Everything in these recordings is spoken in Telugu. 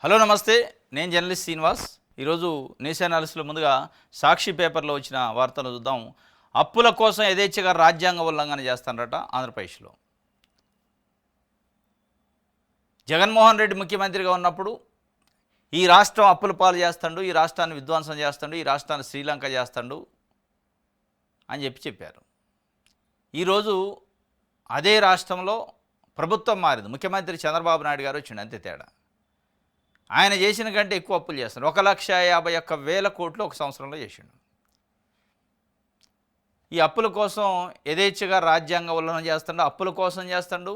హలో నమస్తే, నేను జర్నలిస్ట్ శ్రీనివాస్. ఈరోజు నేషన్ అనాలిసిస్లో ముందుగా సాక్షి పేపర్లో వచ్చిన వార్తలు చూద్దాం. అప్పుల కోసం యథేచ్ఛగా రాజ్యాంగ ఉల్లంఘన చేస్తారట ఆంధ్రప్రదేశ్లో. జగన్మోహన్ రెడ్డి ముఖ్యమంత్రిగా ఉన్నప్పుడు ఈ రాష్ట్రం అప్పుల పాలు చేస్తాడు, ఈ రాష్ట్రాన్ని విధ్వంసం చేస్తాడు, ఈ రాష్ట్రాన్ని శ్రీలంక చేస్తాడు అని చెప్పారు. ఈరోజు అదే రాష్ట్రంలో ప్రభుత్వం మారింది. ముఖ్యమంత్రి చంద్రబాబు నాయుడు గారు వచ్చిండు, అంతే తేడా. ఆయన చేసిన కంటే ఎక్కువ అప్పులు చేస్తాడు. 1,51,000 కోట్లు ఒక సంవత్సరంలో చేసిండు. ఈ అప్పుల కోసం యథేచ్ఛగా రాజ్యాంగ ఉల్లంఘన చేస్తాడు, అప్పుల కోసం చేస్తాడు.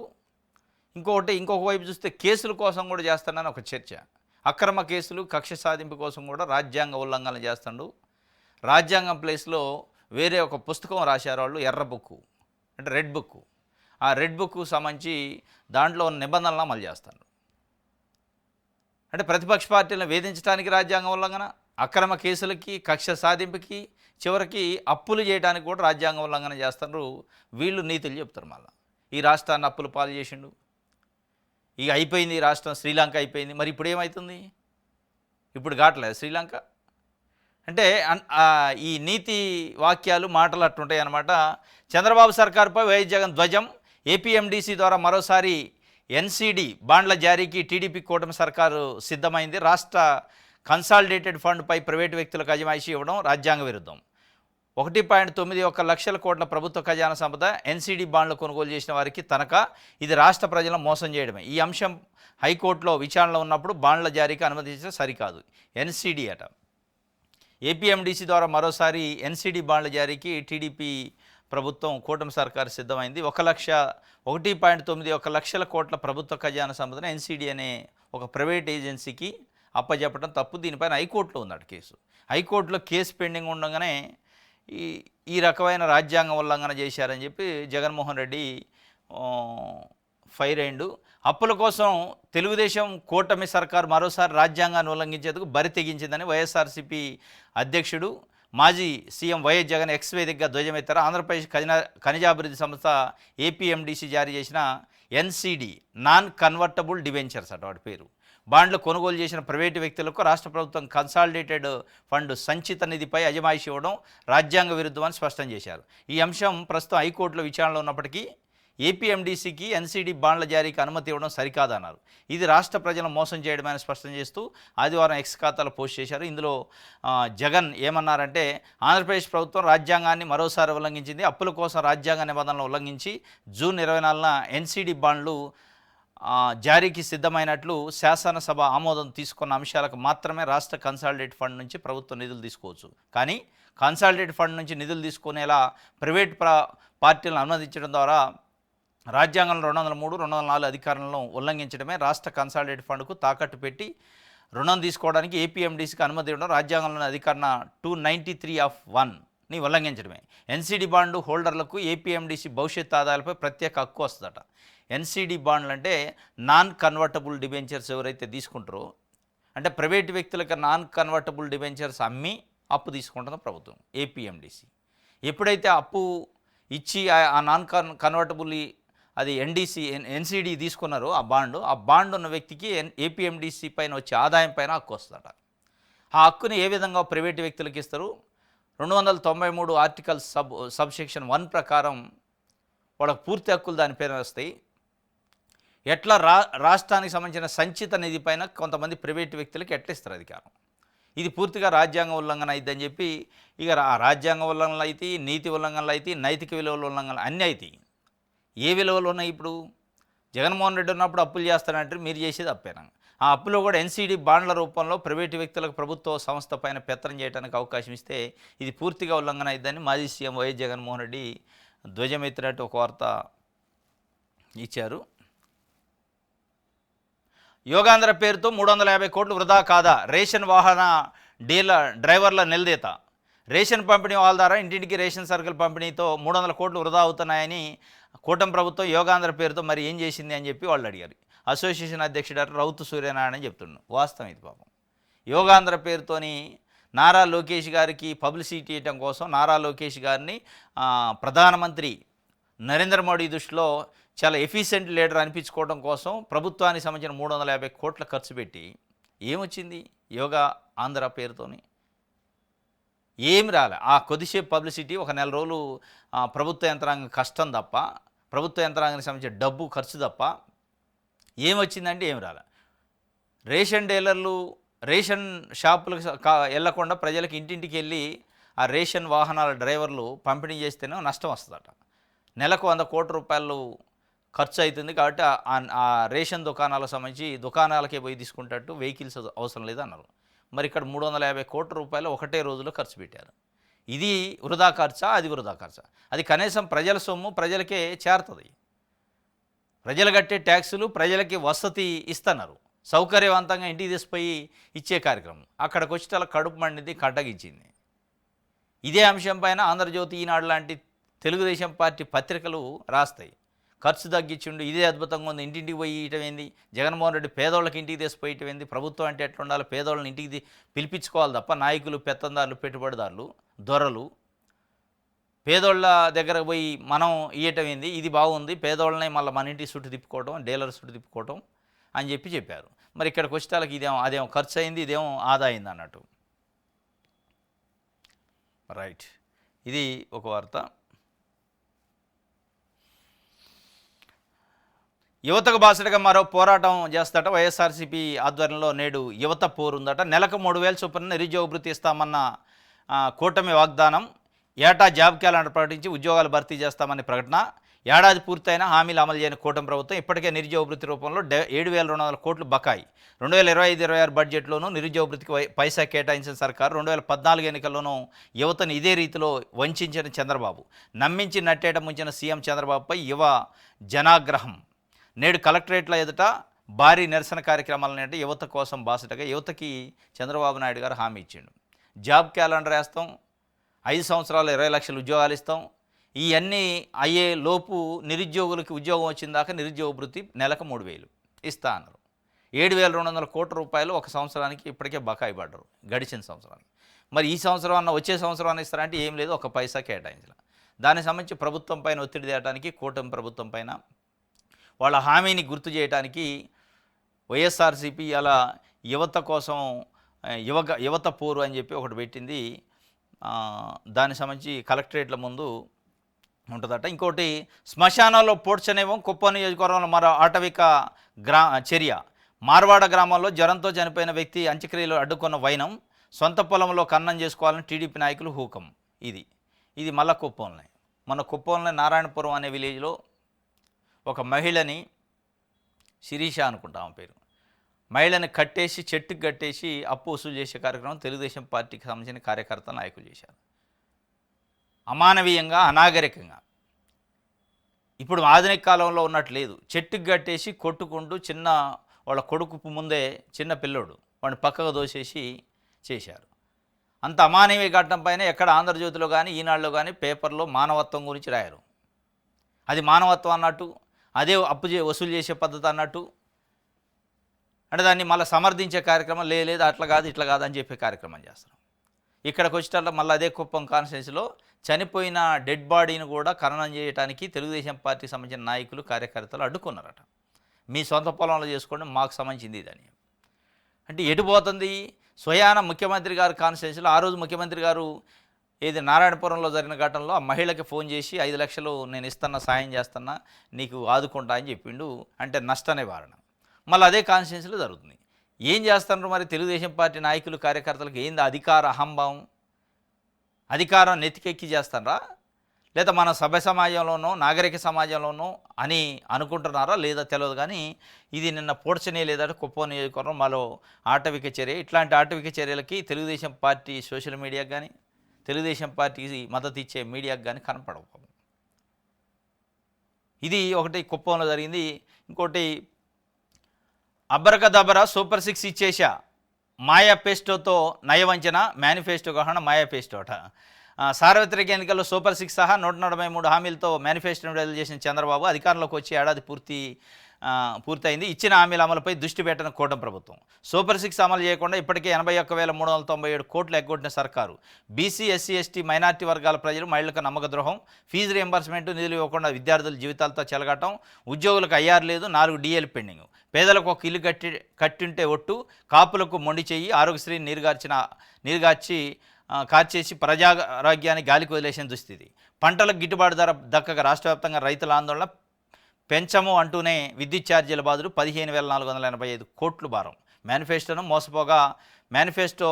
ఇంకొక వైపు చూస్తే కేసుల కోసం కూడా చేస్తాడని ఒక చర్చ. అక్రమ కేసులు, కక్ష సాధింపు కోసం కూడా రాజ్యాంగ ఉల్లంఘన చేస్తాడు. రాజ్యాంగం ప్లేస్లో వేరే ఒక పుస్తకం రాశారు వాళ్ళు, ఎర్ర బుక్కు అంటే రెడ్ బుక్కు. ఆ రెడ్ బుక్కు సంబంధించి దాంట్లో ఉన్న నిబంధనలు అమలు చేస్తాడు. అంటే ప్రతిపక్ష పార్టీలను వేధించడానికి రాజ్యాంగ ఉల్లంఘన, అక్రమ కేసులకి, కక్ష సాధింపుకి, చివరికి అప్పులు చేయడానికి కూడా రాజ్యాంగ ఉల్లంఘన చేస్తారు. వీళ్ళు నీతులు చెప్తారు. మళ్ళీ ఈ రాష్ట్రాన్ని అప్పులు పాలు చేసిండు, ఇక అయిపోయింది, ఈ రాష్ట్రం శ్రీలంక అయిపోయింది. మరి ఇప్పుడు ఏమవుతుంది? ఇప్పుడు కావట్లేదు శ్రీలంక అంటే. ఈ నీతి వాక్యాలు, మాటలు అట్టుంటాయి అన్నమాట. చంద్రబాబు సర్కారుపై వైఎస్ జగన్ ధ్వజం. ఏపీఎండీసీ ద్వారా మరోసారి ఎన్సీడీ బాండ్ల జారీకి టీడీపీ కూటమి సర్కారు సిద్ధమైంది. రాష్ట్ర కన్సాలిడేటెడ్ ఫండ్పై ప్రైవేటు వ్యక్తులకు అజమాయిషీ ఇవ్వడం రాజ్యాంగ విరుద్ధం. 1.91 లక్షల కోట్ల ప్రభుత్వ ఖజానా సంపద ఎన్సీడీ బాండ్లు కొనుగోలు చేసిన వారికి తనఖా. ఇది రాష్ట్ర ప్రజలను మోసం చేయడమే. ఈ అంశం హైకోర్టులో విచారణలో ఉన్నప్పుడు బాండ్ల జారీకి అనుమతించడం సరికాదు. ఎన్సీడీ అట. ఏపీఎండీసీ ద్వారా మరోసారి ఎన్సీడీ బాండ్ల జారీకి టీడీపీ ప్రభుత్వం, కూటమి సర్కారు సిద్ధమైంది. 1.91 లక్షల కోట్ల ప్రభుత్వ ఖజానా సంపదన ఎన్సీడీ అనే ఒక ప్రైవేట్ ఏజెన్సీకి అప్పజెప్పడం తప్పు. దీనిపైన హైకోర్టులో ఉందట కేసు. హైకోర్టులో కేసు పెండింగ్ ఉండగానే ఈ రకమైన రాజ్యాంగ ఉల్లంఘన చేశారని చెప్పి జగన్మోహన్ రెడ్డి ఫైర్ అయిండు. అప్పుల కోసం తెలుగుదేశం కూటమి సర్కారు మరోసారి రాజ్యాంగాన్ని ఉల్లంఘించేందుకు బరి తెగించిందని వైఎస్ఆర్సీపీ అధ్యక్షుడు, మాజీ సీఎం వైఎస్ జగన్ ఎక్స్ వేదికగా ధ్వజమెత్తారు. ఆంధ్రప్రదేశ్ ఖనిజాభివృద్ధి సంస్థ ఏపీఎండీసీ జారీ చేసిన ఎన్సీడీ, నాన్ కన్వర్టబుల్ డిబెంచర్స్ అట వాటి పేరు, బాండ్లు కొనుగోలు చేసిన ప్రైవేటు వ్యక్తులకు రాష్ట్ర ప్రభుత్వం కన్సాలిడేటెడ్ ఫండ్ సంచిత నిధిపై అజమాయిషీ ఇవ్వడం రాజ్యాంగ విరుద్ధమని స్పష్టం చేశారు. ఈ అంశం ప్రస్తుతం హైకోర్టులో విచారణలో ఉన్నప్పటికీ ఏపీఎండీసీకి ఎన్సీడీ బాండ్ల జారీకి అనుమతి ఇవ్వడం సరికాదన్నారు. ఇది రాష్ట్ర ప్రజలను మోసం చేయడమని స్పష్టం చేస్తూ ఆదివారం ఎక్స్ ఖాతాలో పోస్ట్ చేశారు. ఇందులో జగన్ ఏమన్నారంటే, ఆంధ్రప్రదేశ్ ప్రభుత్వం రాజ్యాంగాన్ని మరోసారి ఉల్లంఘించింది. అప్పుల కోసం రాజ్యాంగ నిబంధనలు ఉల్లంఘించి జూన్ 24న ఎన్సీడీ బాండ్లు జారీకి సిద్ధమైనట్లు శాసనసభ ఆమోదం తీసుకున్న అంశాలకు మాత్రమే రాష్ట్ర కన్సాలిడేట్ ఫండ్ నుంచి ప్రభుత్వం నిధులు తీసుకోవచ్చు. కానీ కన్సాలిడేట్ ఫండ్ నుంచి నిధులు తీసుకునేలా ప్రైవేట్ పార్టీలను అనుమతించడం ద్వారా రాజ్యాంగంలో 203, 204 అధికారులను ఉల్లంఘించడమే. రాష్ట్ర కన్సాలిడేట్ ఫండ్కు తాకట్టు పెట్టి రుణం తీసుకోవడానికి ఏపీఎండీసీకి అనుమతి ఇవ్వడం రాజ్యాంగంలోని అధికరణ 293(1)ని ఉల్లంఘించడమే. ఎన్సీడీ బాండు హోల్డర్లకు ఏపీఎండీసీ భవిష్యత్ ఆదాయాలపై ప్రత్యేక హక్కు వస్తుందట. ఎన్సీడీ బాండ్లు అంటే నాన్ కన్వర్టబుల్ డిబెంచర్స్ ఎవరైతే తీసుకుంటారో, అంటే ప్రైవేటు వ్యక్తులకు నాన్ కన్వర్టబుల్ డిబెంచర్స్ అమ్మి అప్పు తీసుకుంటుందో ప్రభుత్వం ఏపీఎండీసీ. ఎప్పుడైతే అప్పు ఇచ్చి ఆ నాన్ కన్వర్టబుల్ అది ఎన్సీడీ తీసుకున్నారో ఆ బాండ్ ఉన్న వ్యక్తికి ఏపీఎండీసీ పైన వచ్చే ఆదాయం పైన హక్కు వస్తుందట. ఆ హక్కుని ఏ విధంగా ప్రైవేటు వ్యక్తులకు ఇస్తారు? 293 ఆర్టికల్ సబ్సెక్షన్ 1 ప్రకారం వాళ్ళకు పూర్తి హక్కులు దానిపైన వస్తాయి. ఎట్లా రాష్ట్రానికి సంబంధించిన సంచిత నిధి పైన కొంతమంది ప్రైవేటు వ్యక్తులకు ఎట్లా ఇస్తారు అధికారం? ఇది పూర్తిగా రాజ్యాంగ ఉల్లంఘన అయిద్దని చెప్పి, ఇక రాజ్యాంగ ఉల్లంఘనలు అయితే, నీతి ఉల్లంఘనలు అయితే, నైతిక విలువల ఉల్లంఘనలు అన్నీ అవుతాయి. ఏ విలువలు ఉన్నాయి? ఇప్పుడు జగన్మోహన్ రెడ్డి ఉన్నప్పుడు అప్పులు చేస్తానంటే మీరు చేసేది అప్పేనా? ఆ అప్పులో కూడా ఎన్సీడీ బాండ్ల రూపంలో ప్రైవేటు వ్యక్తులకు ప్రభుత్వ సంస్థ పైన పెత్తనం చేయడానికి అవకాశం ఇస్తే ఇది పూర్తిగా ఉల్లంఘన అయిద్దని మాజీ సీఎం వైఎస్ జగన్మోహన్ రెడ్డి ధ్వజమెత్తినట్టు ఒక వార్త ఇచ్చారు. యోగాంధ్ర పేరుతో 350 కోట్లు వృధా కాదా? రేషన్ వాహన డ్రైవర్ల నిలదీత. రేషన్ పంపిణీ వాళ్ళ ద్వారా ఇంటింటికి రేషన్ సరుకుల పంపిణీతో 300 కోట్లు వృధా అవుతున్నాయని కూటమి ప్రభుత్వం యోగాంధ్ర పేరుతో మరి ఏం చేసింది అని చెప్పి వాళ్ళు అడిగారు. అసోసియేషన్ అధ్యక్షుడు రౌతు సూర్యనారాయణ చెప్తున్నాడు. వాస్తవం ఇది. పాపం యోగాంధ్ర పేరుతోని నారా లోకేష్ గారికి పబ్లిసిటీ ఇవ్వడం కోసం నారా లోకేష్ గారిని ప్రధానమంత్రి నరేంద్ర మోడీ దృష్టిలో చాలా ఎఫిషియెంట్ లీడర్ అనిపించుకోవడం కోసం ప్రభుత్వానికి సంబంధించిన 350 కోట్ల ఖర్చు పెట్టి ఏమొచ్చింది యోగా ఆంధ్ర పేరుతోని? ఏమి రాలే. ఆ కొద్దిసేపు పబ్లిసిటీ, ఒక నెల రోజులు ప్రభుత్వ యంత్రాంగం కష్టం తప్ప, ప్రభుత్వ యంత్రాంగానికి సంబంధించిన డబ్బు ఖర్చు తప్ప ఏమొచ్చిందంటే ఏమి రాలే. రేషన్ డీలర్లు రేషన్ షాపులకు వెళ్ళకుండా ప్రజలకు ఇంటింటికి వెళ్ళి ఆ రేషన్ వాహనాల డ్రైవర్లు పంపిణీ చేస్తేనే నష్టం వస్తుందట. నెలకు 100 కోట్ల రూపాయలు ఖర్చు అవుతుంది. కాబట్టి ఆ రేషన్ దుకాణాలకు సంబంధించి దుకాణాలకే పోయి తీసుకుంటట్టు వెహికల్స్ అవసరం లేదన్నారు. మరి ఇక్కడ 350 కోట్ల రూపాయలు ఒకటే రోజులో ఖర్చు పెట్టారు. ఇది వృధా ఖర్చా? అది వృధా ఖర్చా? అది కనీసం ప్రజల సొమ్ము ప్రజలకే చేరుతుంది. ప్రజలు కట్టే ట్యాక్సులు ప్రజలకి వసతి ఇస్తున్నారు, సౌకర్యవంతంగా ఇంటికి తీసిపోయి ఇచ్చే కార్యక్రమం. అక్కడికి వచ్చేటలా కడుపు మండింది, కడ్డగించింది. ఇదే అంశం పైన ఆంధ్రజ్యోతి, ఈనాడు లాంటి తెలుగుదేశం పార్టీ పత్రికలు రాస్తాయి. ఖర్చు తగ్గించిండు, ఇదే అద్భుతంగా ఉంది, ఇంటింటికి పోయి ఇయటం ఏంది, జగన్మోహన్ రెడ్డి పేదోళ్ళకి ఇంటికి తీసిపోయటం ఏంది, ప్రభుత్వం అంటే ఎట్లా ఉండాలి, పేదోళ్ళని ఇంటికి పిలిపించుకోవాలి తప్ప నాయకులు, పెత్తందారులు, పెట్టుబడిదారులు, దొరలు పేదోళ్ళ దగ్గరకు పోయి మనం ఇయ్యటం ఏంది, ఇది బాగుంది, పేదోళ్ళని మళ్ళీ మన ఇంటి చుట్టూ తిప్పుకోవటం, డీలర్ చుట్టూ తిప్పుకోవటం అని చెప్పారు. మరి ఇక్కడికి వచ్చేటాలకి అదేమో ఖర్చు అయింది, ఇదేమో ఆదా అయింది అన్నట్టు. రైట్, ఇది ఒక వార్త. యువతకు బాసటగా మరో పోరాటం చేస్తాట వైఎస్ఆర్సీపీ ఆధ్వర్యంలో నేడు యువత పోరుందట. నెలకు 3,000 చొప్పున నిరుద్యోగ భృతి ఇస్తామన్న కూటమి వాగ్దానం. ఏటా జాబ్ క్యాలెండర్ ప్రకటించి ఉద్యోగాలు భర్తీ చేస్తామని ప్రకటన. ఏడాది పూర్తయిన హామీలు అమలు చేయని కూటమి ప్రభుత్వం ఇప్పటికే నిరుద్యోగ భృతి రూపంలో 7,200 కోట్లు బకాయి. 2025-26 బడ్జెట్లోనూ నిరుద్యోగ భృతికి పైసా కేటాయించిన సర్కారు 2014 ఎన్నికల్లోనూ యువతను ఇదే రీతిలో వంచిన చంద్రబాబు, నమ్మించి నట్టేట ముంచిన సీఎం చంద్రబాబుపై యువ జనాగ్రహం. నేడు కలెక్టరేట్ల ఎదుట భారీ నిరసన కార్యక్రమాలనేంటి యువత కోసం బాసటగా యువతకి చంద్రబాబు నాయుడు గారు హామీ ఇచ్చిండు. జాబ్ క్యాలెండర్ వేస్తాం, 5 సంవత్సరాలు 20 లక్షల ఉద్యోగాలు ఇస్తాం, ఇవన్నీ అయ్యే లోపు నిరుద్యోగులకి ఉద్యోగం వచ్చిందాక నిరుద్యోగ భృతి నెలకు 3,000 ఇస్తా అన్నారు. 7,200 కోట్ల రూపాయలు ఒక సంవత్సరానికి ఇప్పటికే బకాయి పడ్డరు గడిచిన సంవత్సరానికి. మరి ఈ సంవత్సరం అన్న వచ్చే సంవత్సరం అన్న ఇస్తారంటే ఏం లేదు, ఒక పైసా కేటాయించాలి. దానికి సంబంధించి ప్రభుత్వం పైన ఒత్తిడి తేయడానికి, కూటమి ప్రభుత్వం పైన వాళ్ళ హామీని గుర్తు చేయడానికి వైఎస్ఆర్సీపీ అలా యువత కోసం యువత పోరు అని చెప్పి ఒకటి పెట్టింది. దానికి సంబంధించి కలెక్టరేట్ల ముందు ఉంటుందట. ఇంకోటి, శ్మశానాల్లో పోడ్చనేమో కుప్పం నియోజకవర్గంలో మరో ఆటవిక చర్య. మార్వాడ గ్రామంలో జ్వరంతో చనిపోయిన వ్యక్తి అంత్యక్రియలు అడ్డుకున్న వైనం. సొంత పొలంలో కన్నం చేసుకోవాలని టీడీపీ నాయకులు హూకం. ఇది మళ్ళా కుప్పంలో. మన కుప్పంలో నారాయణపురం అనే విలేజ్లో ఒక మహిళని, శిరీష అనుకుంటా ఆమె పేరు, మహిళని కట్టేసి చెట్టుకు కట్టేసి అప్పు వసూలు చేసే కార్యక్రమం తెలుగుదేశం పార్టీకి సంబంధించిన కార్యకర్తలు నాయకులు చేశారు. అమానవీయంగా, అనాగరికంగా. ఇప్పుడు ఆధునిక కాలంలో ఉన్నట్టు లేదు. చెట్టుకు కట్టేసి కొట్టుకుంటూ వాళ్ళ కొడుకు ముందే చిన్న పిల్లోడు వాడిని పక్కకు దోసేసి చేశారు. అంత అమానవీయ ఘటన పైన ఎక్కడ ఆంధ్రజ్యోతిలో కానీ, ఈనాడులో కానీ, పేపర్లో మానవత్వం గురించి రాయరు. అది మానవత్వం అన్నట్టు, అదే అప్పు వసూలు చేసే పద్ధతి అన్నట్టు. అంటే దాన్ని మళ్ళీ సమర్థించే కార్యక్రమం లేదు, అట్లా కాదు ఇట్లా కాదు అని చెప్పే కార్యక్రమం చేస్తారు. ఇక్కడికి వచ్చేటప్పుడు మళ్ళీ అదే కుప్పం కాన్స్టిట్యున్సీలో చనిపోయిన డెడ్ బాడీని కూడా ఖననం చేయడానికి తెలుగుదేశం పార్టీకి సంబంధించిన నాయకులు, కార్యకర్తలు అడ్డుకున్నారట. మీ సొంత పొలంలో చేసుకోండి, మాకు సంబంధించింది ఇదని. అంటే ఎటుపోతుంది? స్వయాన ముఖ్యమంత్రి గారు కాన్స్టిట్యున్సీలో ఆ రోజు ముఖ్యమంత్రి గారు నారాయణపురంలో జరిగిన ఘటనలో ఆ మహిళకి ఫోన్ చేసి 5 లక్షలు నేను ఇస్తున్నా, సాయం చేస్తున్నా, నీకు ఆదుకుంటా అని చెప్పిండు. అంటే నష్ట నివారణ. మళ్ళీ అదే కాన్స్టిట్యున్సీలో జరుగుతుంది. ఏం చేస్తున్నారు మరి తెలుగుదేశం పార్టీ నాయకులు, కార్యకర్తలకు? ఏంది అధికార అహంభావం? అధికారం నెత్తికెక్కి చేస్తారా, లేదా మన సభ్య సమాజంలోనో నాగరిక సమాజంలోనో అని అనుకుంటున్నారా లేదా తెలియదు. కానీ ఇది నిన్న పోడ్చనే లేదంటే కుప్పం నియోజకవర్గం మరో ఆటవిక చర్య. ఇట్లాంటి ఆటవిక చర్యలకి తెలుగుదేశం పార్టీ సోషల్ మీడియాకి కానీ, తెలుగుదేశం పార్టీకి మద్దతు ఇచ్చే మీడియాకి కానీ కనపడవు. ఇది ఒకటి కుప్పంలో జరిగింది. ఇంకోటి, అబ్బరకదబ్బర సూపర్ 6 ఇచ్చేసా, మాయా పేస్టోతో నయవంచన, మేనిఫెస్టో గ్రహణ మాయా పేస్టోట. సార్వత్రిక ఎన్నికల్లో సూపర్ 6 సహా 143 హామీలతో మేనిఫెస్టోను విడుదల చేసిన చంద్రబాబు అధికారంలోకి వచ్చి ఏడాది పూర్తయింది. ఇచ్చిన హామీల అమలుపై దృష్టి పెట్టిన కూటమి ప్రభుత్వం. సూపర్ 6 అమలు చేయకుండా ఇప్పటికే 81,397 కోట్లు ఎగ్గొట్టిన సర్కారు బీసీ, ఎస్సీ, ఎస్టీ, మైనార్టీ వర్గాల ప్రజలు, మహిళలకు నమ్మక ద్రోహం, ఫీజు రియంబర్స్మెంట్ నిధులు ఇవ్వకుండా విద్యార్థుల జీవితాలతో చెలగటం, ఉద్యోగులకు ఐఆర్ లేదు, 4 డిఏలు పెండింగ్, పేదలకు ఒక ఇల్లు కట్టింటే ఒట్టు, కాపులకు మొండి చెయ్యి, ఆరోగ్యశ్రీ నీరుగార్చి కార్చేసి ప్రజారోగ్యాన్ని గాలికి వదిలేసిన దుస్థితి, పంటలకు గిట్టుబాటు ధర దక్కక రాష్ట్ర వ్యాప్తంగా రైతుల ఆందోళన, పెంచము అంటూనే విద్యుత్ ఛార్జీల బాధలు, 15,485 కోట్లు భారం, మేనిఫెస్టో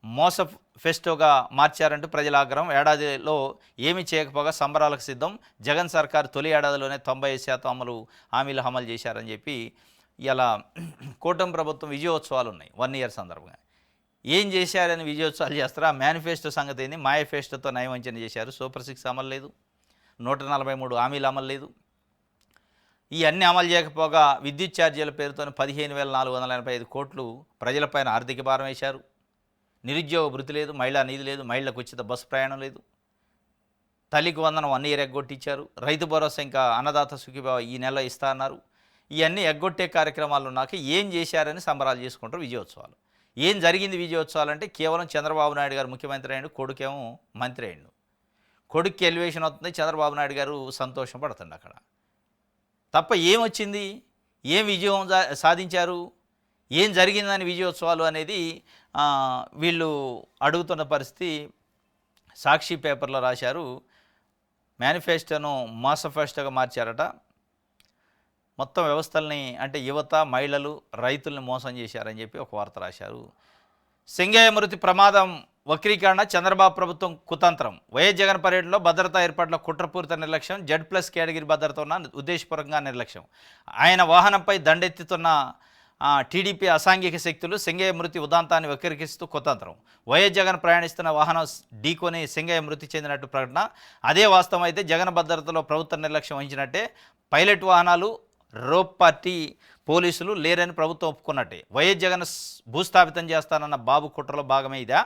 మోసఫెస్టోగా మార్చారంటూ ప్రజల ఆగ్రహం, ఏడాదిలో ఏమీ చేయకపోగా సంబరాలకు సిద్ధం, జగన్ సర్కారు తొలి ఏడాదిలోనే 95% హామీలు అమలు చేశారని చెప్పి ఇలా కూటమి ప్రభుత్వం విజయోత్సవాలు ఉన్నాయి 1 ఇయర్ సందర్భంగా. ఏం చేశారని విజయోత్సవాలు చేస్తారా? మేనిఫెస్టో సంగతి ఏంది? మాయఫెస్టోతో నయవంచన చేశారు. సూపర్ 6 అమలు లేదు, 143 హామీలు అమలు లేదు. ఇవన్నీ అమలు చేయకపోగా విద్యుత్ ఛార్జీల పేరుతో 15,485 కోట్లు ప్రజలపైన ఆర్థిక భారం వేశారు. నిరుద్యోగ భృతి లేదు, మహిళా నిధి లేదు, మహిళలకు ఉచిత బస్సు ప్రయాణం లేదు, తల్లికి వందనం 1 ఇయర్ ఎగ్గొట్టించారు, రైతు భరోసా ఇంకా అన్నదాత సుఖీభావ ఈ నెల ఇస్తా అన్నారు. ఇవన్నీ ఎగ్గొట్టే కార్యక్రమాలు ఉన్నాక ఏం చేశారని సంబరాలు చేసుకుంటారు విజయోత్సవాలు. ఏం జరిగింది విజయోత్సవాలు అంటే కేవలం చంద్రబాబు నాయుడు గారు ముఖ్యమంత్రి అయ్యాడు, కొడుకేమో మంత్రి అయ్యాడు. కొడుక్కి ఎలివేషన్ అవుతుంది, చంద్రబాబు నాయుడు గారు సంతోషం పడుతుంది అక్కడ. తప్ప ఏమొచ్చింది, ఏం విజయం సాధించారు, ఏం జరిగిందని విజయోత్సవాలు అనేది వీళ్ళు అడుగుతున్న పరిస్థితి. సాక్షి పేపర్లో రాశారు, మేనిఫెస్టోను మోసఫెస్టోగా మార్చారట, మొత్తం వ్యవస్థల్ని అంటే యువత, మహిళలు, రైతుల్ని మోసం చేశారని చెప్పి ఒక వార్త రాశారు. సింగయ్య మృతి ప్రమాదం వక్రీకరణ, చంద్రబాబు ప్రభుత్వం కుతంత్రం, వైఎస్ జగన్ పర్యటనలో భద్రతా ఏర్పాట్ల కుట్రపూరిత నిర్లక్ష్యం, Z+ కేటగిరీ భద్రత ఉన్న ఉద్దేశపూర్వకంగా నిర్లక్ష్యం, ఆయన వాహనంపై దండెత్తుతున్న టీడీపీ అసాంఘిక శక్తులు, సింగయ్య మృతి ఉదాంతాన్ని వక్రీకరిస్తూ కుతంత్రం, వైఎస్ జగన్ ప్రయాణిస్తున్న వాహనం ఢీకొని సింగయ్య మృతి చెందినట్టు ప్రకటన, అదే వాస్తవం అయితే జగన్ భద్రతలో ప్రభుత్వ నిర్లక్ష్యం వహించినట్టే, పైలట్ వాహనాలు, రోప్ పార్టీ పోలీసులు లేరని ప్రభుత్వం ఒప్పుకున్నట్టే, వైఎస్ జగన్ భూస్థాపితం చేస్తానన్న బాబు కుట్రలో భాగమే ఇదా,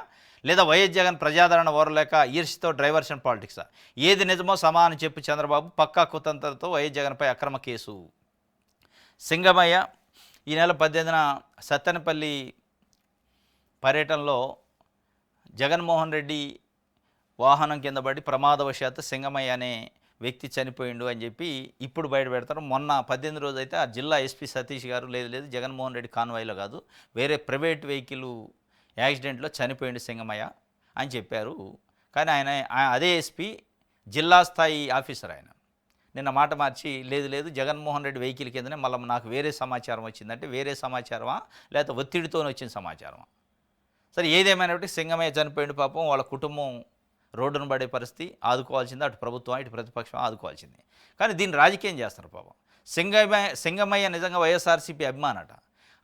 లేదా వైఎస్ జగన్ ప్రజాదరణ ఓరలేక ఈర్ష్యతో డైవర్షన్ పాలిటిక్సా? ఏది నిజమో సమానం చెప్పు చంద్రబాబు, పక్కా కుతంత్రంతో వైఎస్ జగన్పై అక్రమ కేసు. సింగమయ్య ఈ నెల 18న సత్తెనపల్లి పర్యటనలో జగన్మోహన్ రెడ్డి వాహనం కింద పడి ప్రమాదవశాత్తు సింగమయ్య అనే వ్యక్తి చనిపోయిండు అని చెప్పి ఇప్పుడు బయట పెడతారు. మొన్న 18 రోజు అయితే ఆ జిల్లా ఎస్పీ సతీష్ గారు లేదు జగన్మోహన్ రెడ్డి కాన్వాయ్లో కాదు, వేరే ప్రైవేట్ వెహికల్ యాక్సిడెంట్లో చనిపోయిండు సింగమయ్య అని చెప్పారు. కానీ ఆయన అదే ఎస్పీ జిల్లా స్థాయి ఆఫీసర్ ఆయన నిన్న మాట మార్చి లేదు జగన్మోహన్ రెడ్డి వెహికల్ కిందనే మళ్ళీ నాకు వేరే సమాచారం వచ్చిందంటే వేరే సమాచారమా లేకపోతే ఒత్తిడితోనే వచ్చిన సమాచారమా? సరే ఏదేమైనప్పటికీ సింగమయ్య చనిపోయిండు, పాపం వాళ్ళ కుటుంబం రోడ్డును పడే పరిస్థితి, ఆదుకోవాల్సింది అటు ప్రభుత్వం ఇటు ప్రతిపక్షం ఆదుకోవాల్సింది. కానీ దీన్ని రాజకీయం చేస్తున్నారు పాపం. సింగమయ్య నిజంగా వైఎస్ఆర్సీపీ అభిమానట,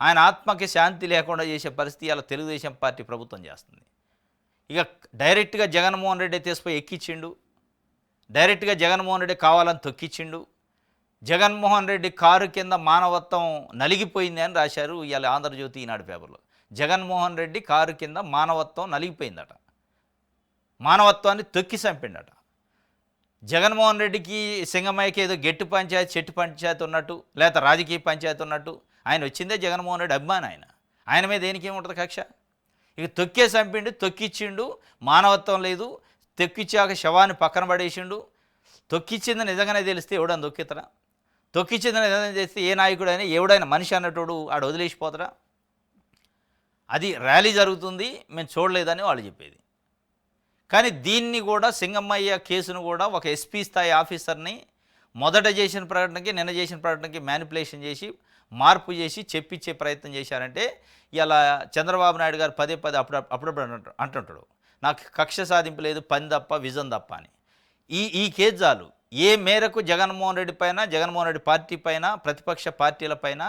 ఆయన ఆత్మకి శాంతి లేకుండా చేసే పరిస్థితి అలా తెలుగుదేశం పార్టీ ప్రభుత్వం చేస్తుంది. ఇక డైరెక్ట్గా జగన్మోహన్ రెడ్డి తీసుకుపోయి ఎక్కించిండు, డైరెక్ట్గా జగన్మోహన్ రెడ్డి కావాలని తొక్కిచ్చిండు, జగన్మోహన్ రెడ్డి కారు కింద మానవత్వం నలిగిపోయింది అని రాశారు ఇవాళ ఆంధ్రజ్యోతి ఈనాడు పేపర్లో. జగన్మోహన్ రెడ్డి కారు కింద మానవత్వం నలిగిపోయిందట, మానవత్వాన్ని తొక్కి చంపిండట. జగన్మోహన్ రెడ్డికి సింగమయ్యకి ఏదో గెట్టు పంచాయతీ చెట్టు పంచాయతీ ఉన్నట్టు లేకపోతే రాజకీయ పంచాయతీ ఉన్నట్టు ఆయన వచ్చిందే జగన్మోహన్ రెడ్డి అభిమానం, ఆయన మీద దేనికి ఏముంటుంది కక్ష? ఇక తొక్కే చంపిండు, తొక్కిచ్చిండు, మానవత్వం లేదు, తొక్కిచ్చాక శవాన్ని పక్కన పడేసిండు. తొక్కిచ్చింది నిజంగానే తెలిస్తే ఎవడని తొక్కితరా? తొక్కిచ్చింది నిజంగా తెలిస్తే ఏ నాయకుడైనా ఎవడైనా మనిషి అన్నటోడు ఆడ వదిలేసిపోతారా? అది ర్యాలీ జరుగుతుంది మేము చూడలేదని వాళ్ళు చెప్పేది. కానీ దీన్ని కూడా సింగమయ్య కేసును కూడా ఒక ఎస్పీ స్థాయి ఆఫీసర్ని మొదట చేసిన ప్రకటనకి నిన్న చేసిన ప్రకటనకి మ్యానిపులేషన్ చేసి మార్పు చేసి చెప్పించే ప్రయత్నం చేశారంటే ఇలా చంద్రబాబు నాయుడు గారు పదే అప్పుడప్పుడు అంటుంటాడు నాకు కక్ష సాధింపు లేదు, పని తప్ప విజన్ తప్ప అని. ఈ కేసు చాలు ఏ మేరకు జగన్మోహన్ రెడ్డి పైన, జగన్మోహన్ రెడ్డి పార్టీ పైన, ప్రతిపక్ష పార్టీల పైన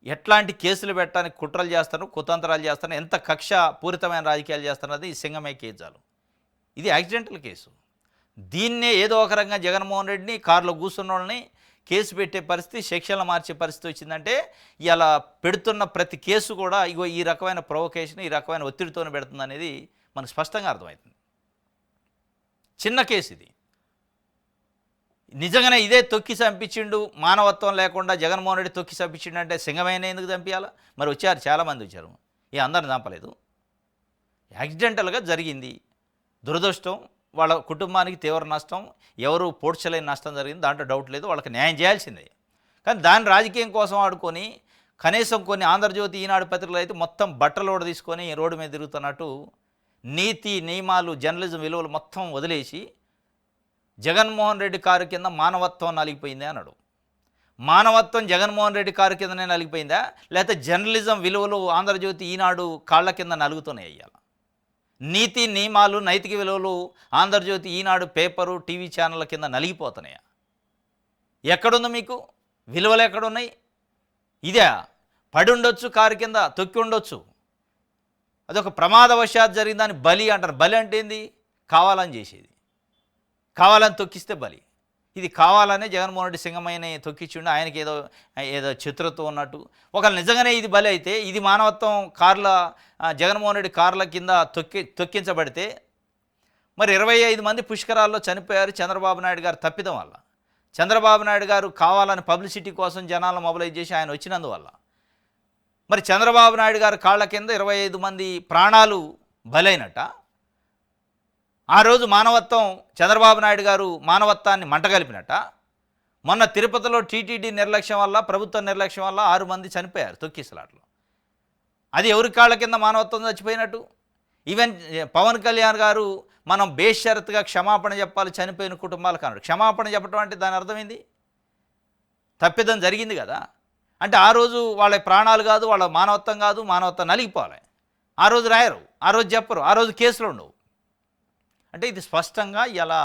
ఎట్లాంటి కేసులు పెట్టడానికి కుట్రలు చేస్తారు, కుతంత్రాలు చేస్తారు, ఎంత కక్ష పూరితమైన రాజకీయాలు చేస్తున్నది ఈ సింగమయ్య కేసు చాలు. ఇది యాక్సిడెంటల్ కేసు. దీన్నే ఏదో ఒక రకంగా జగన్మోహన్ రెడ్డిని కారులో కూర్చున్న వాళ్ళని కేసు పెట్టే పరిస్థితి, సెక్షన్లు మార్చే పరిస్థితి వచ్చిందంటే ఇలా పెడుతున్న ప్రతి కేసు కూడా ఇగో ఈ రకమైన ప్రొవొకేషన్, ఈ రకమైన ఒత్తిడితోనే పెడుతుంది అనేది మనకు స్పష్టంగా అర్థమవుతుంది. చిన్న కేసు ఇది. నిజంగానే ఇదే తొక్కి చంపించిండు, మానవత్వం లేకుండా జగన్మోహన్ రెడ్డి తొక్కి చంపించిండు అంటే సింగమైన ఎందుకు చంపించాలా? మరి వచ్చారు, చాలామంది వచ్చారు, అందరిని చంపలేదు. యాక్సిడెంటల్గా జరిగింది, దురదృష్టం, వాళ్ళ కుటుంబానికి తీవ్ర నష్టం, ఎవరు పోడ్చలేని నష్టం జరిగింది, దాంట్లో డౌట్ లేదు, వాళ్ళకి న్యాయం చేయాల్సిందే. కానీ దాన్ని రాజకీయం కోసం ఆడుకొని కనీసం కొన్ని ఆంధ్రజ్యోతి, ఈనాడు పత్రికలు అయితే మొత్తం బట్టలోడ తీసుకొని రోడ్డు మీద తిరుగుతున్నట్టు నీతి నియమాలు, జర్నలిజం విలువలు మొత్తం వదిలేసి జగన్మోహన్ రెడ్డి కారు కింద మానవత్వం నలిగిపోయిందే అన్నాడు. మానవత్వం జగన్మోహన్ రెడ్డి కారు కిందనే నలిగిపోయిందా, లేకపోతే జర్నలిజం విలువలు ఆంధ్రజ్యోతి, ఈనాడు కాళ్ళ కింద నలుగుతూనే అయ్యాల? నీతి నియమాలు, నైతిక విలువలు ఆంధ్రజ్యోతి, ఈనాడు పేపరు, టీవీ ఛానళ్ళ కింద నలిగిపోతున్నాయా? ఎక్కడుంది మీకు విలువలు? ఎక్కడున్నాయి? ఇదే పడి ఉండొచ్చు, కారు కింద తొక్కి ఉండొచ్చు, అదొక ప్రమాదవశాత్ జరిగిందని బలి అంటారు. బలి అంటే ఏంది? కావాలని చేసేది, కావాలని తొక్కిస్తే బలి. ఇది కావాలనే జగన్మోహన్ రెడ్డి సింగమైన తొక్కించుండి ఆయనకి ఏదో చిత్రత్వం ఉన్నట్టు. ఒకవేళ నిజంగానే ఇది బలి అయితే, ఇది మానవత్వం జగన్మోహన్ రెడ్డి కార్ల కింద తొక్కించబడితే మరి 25 మంది పుష్కరాల్లో చనిపోయారు చంద్రబాబు నాయుడు గారు తప్పిదం వల్ల. చంద్రబాబు నాయుడు గారు కావాలని పబ్లిసిటీ కోసం జనాలను మొబిలైజ్ చేసి ఆయన వచ్చినందువల్ల. మరి చంద్రబాబు నాయుడు గారు కాళ్ళ కింద 25 మంది ప్రాణాలు బలైనట్ట. ఆ రోజు మానవత్వం, చంద్రబాబు నాయుడు గారు మానవత్వాన్ని మంటగలిపినట్ట. మొన్న తిరుపతిలో టీటీడీ నిర్లక్ష్యం వల్ల, ప్రభుత్వ నిర్లక్ష్యం వల్ల 6 మంది చనిపోయారు తొక్కిసలాట్లో. అది ఎవరి కాళ్ళ కింద మానవత్వం చచ్చిపోయినట్టు? ఈవెన్ పవన్ కళ్యాణ్ గారు మనం బేషరతుగా క్షమాపణ చెప్పాలి చనిపోయిన కుటుంబాలకు అన్నాడు. క్షమాపణ చెప్పడం అంటే దాని అర్థమైంది తప్పిదం జరిగింది కదా. అంటే ఆ రోజు వాళ్ళ ప్రాణాలు కాదు, వాళ్ళ మానవత్వం కాదు, మానవత్వం నలిగిపోవాలి. ఆ రోజు రాయరు, ఆ రోజు చెప్పరు, ఆ రోజు కేసులు ఉండవు. అంటే ఇది స్పష్టంగా ఇలా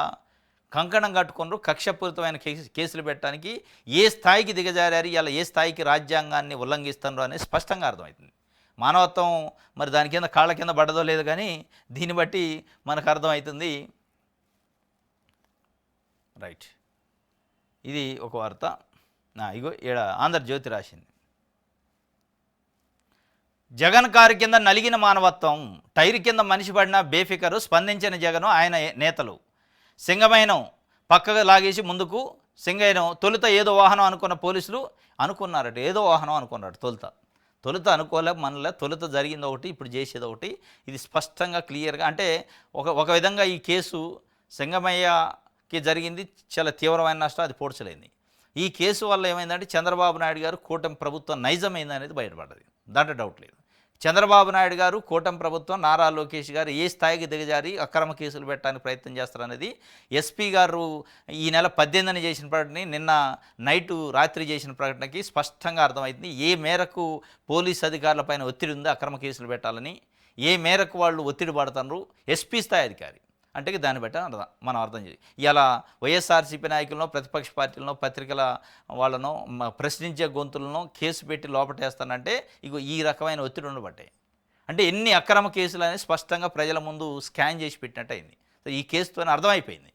కంకణం కట్టుకున్నారు, కక్షపూరితమైన కేసులు పెట్టడానికి ఏ స్థాయికి దిగజారారు, ఇలా ఏ స్థాయికి రాజ్యాంగాన్ని ఉల్లంఘిస్తున్నారు అనేది స్పష్టంగా అర్థమవుతుంది. మానవత్వం మరి దాని కింద కాళ్ళ కింద పడ్డదో లేదు, కానీ దీన్ని బట్టి మనకు అర్థమవుతుంది. రైట్, ఇది ఒక వార్త. ఇగో ఈడ ఆంధ్రజ్యోతి రాసింది, జగన్ కారు కింద నలిగిన మానవత్వం, టైర్ కింద మనిషి పడిన బేఫికరు, స్పందించిన జగను ఆయన నేతలు. సింగమైనం పక్కగా లాగేసి ముందుకు సింగైనం. తొలుత ఏదో వాహనం అనుకున్న పోలీసులు అనుకున్నారట, ఏదో వాహనం అనుకున్నారట. తొలుత అనుకోలే, మనలే, తొలుత జరిగింది ఒకటి, ఇప్పుడు చేసేది ఒకటి. ఇది స్పష్టంగా క్లియర్గా అంటే ఒక విధంగా ఈ కేసు సింగమయ్యకి జరిగింది, చాలా తీవ్రమైన నష్టం, అది పోడ్చలేంది. ఈ కేసు వల్ల ఏమైందంటే చంద్రబాబు నాయుడు గారు కూటమి ప్రభుత్వం నైజమైందనేది బయటపడ్డది, దాంట్లో డౌట్ లేదు. చంద్రబాబు నాయుడు గారు, కూటమి ప్రభుత్వం, నారా లోకేష్ గారు ఏ స్థాయికి దిగజారి అక్రమ కేసులు పెట్టడానికి ప్రయత్నం చేస్తారనేది ఎస్పీ గారు ఈ నెల 18న చేసిన ప్రకటన, నిన్న రాత్రి చేసిన ప్రకటనకి స్పష్టంగా అర్థమవుతుంది. ఏ మేరకు పోలీస్ అధికారులపైన ఒత్తిడి ఉందో అక్రమ కేసులు పెట్టాలని, ఏ మేరకు వాళ్ళు ఒత్తిడి పడుతున్నారు ఎస్పీ స్థాయి అధికారి అంటే దాన్ని బట్టి మనం అర్థం చేయాలి. ఇలా వైఎస్ఆర్సీపీ నాయకులను, ప్రతిపక్ష పార్టీలను, పత్రికల వాళ్ళను, ప్రశ్నించే గొంతులను కేసు పెట్టి లోపటేస్తానంటే ఇగో ఈ రకమైన ఒత్తిడి ఉండబట్టే. అంటే ఎన్ని అక్రమ కేసులు అనేది స్పష్టంగా ప్రజల ముందు స్కాన్ చేసి పెట్టినట్టు అయింది. సో ఈ కేసుతో అర్థమైపోయింది,